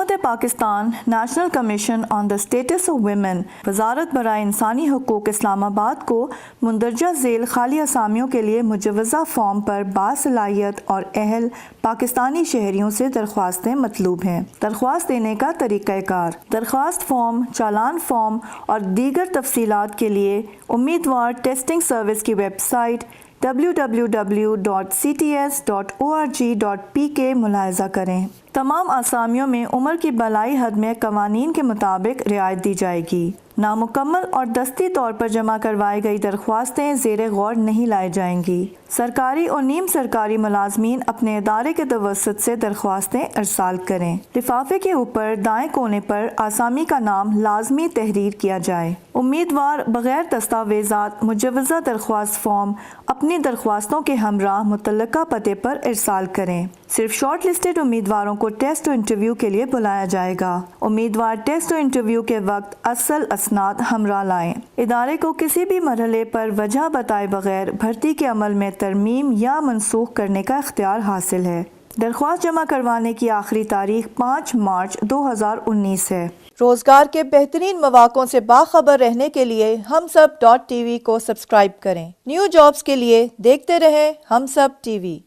حکومت پاکستان National Commission on the Status of Women وزارت برائے انسانی حقوق اسلام آباد کو مندرجہ ذیل خالی اسامیوں کے لیے مجوزہ فارم پر باصلاحیت اور اہل پاکستانی شہریوں سے درخواستیں مطلوب ہیں۔ درخواست دینے کا طریقہ کار: درخواست فارم، چالان فارم اور دیگر تفصیلات کے لیے امیدوار ٹیسٹنگ سروس کی ویب سائٹ www.cts.org.pk ملاحظہ کریں۔ تمام آسامیوں میں عمر کی بالائی حد میں قوانین کے مطابق رعایت دی جائے گی۔ نامکمل اور دستی طور پر جمع کروائی گئی درخواستیں زیر غور نہیں لائی جائیں گی۔ سرکاری اور نیم سرکاری ملازمین اپنے ادارے کے توسط سے درخواستیں ارسال کریں۔ لفافے کے اوپر دائیں کونے پر آسامی کا نام لازمی تحریر کیا جائے۔ امیدوار بغیر دستاویزات مجوزہ درخواست فارم اپنی درخواستوں کے ہمراہ متعلقہ پتے پر ارسال کریں۔ صرف شارٹ لسٹڈ امیدواروں کو ٹیسٹ و انٹرویو کے لیے بلایا جائے گا۔ امیدوار ٹیسٹ و انٹرویو کے وقت اصل اسناد ہمراہ لائیں۔ ادارے کو کسی بھی مرحلے پر وجہ بتائے بغیر بھرتی کے عمل میں ترمیم یا منسوخ کرنے کا اختیار حاصل ہے۔ درخواست جمع کروانے کی آخری تاریخ 5 مارچ 2019 ہے۔ روزگار کے بہترین مواقعوں سے باخبر رہنے کے لیے ہم سب .tv کو سبسکرائب کریں۔ نیو جابز کے لیے دیکھتے رہیں ہم سب ٹی وی۔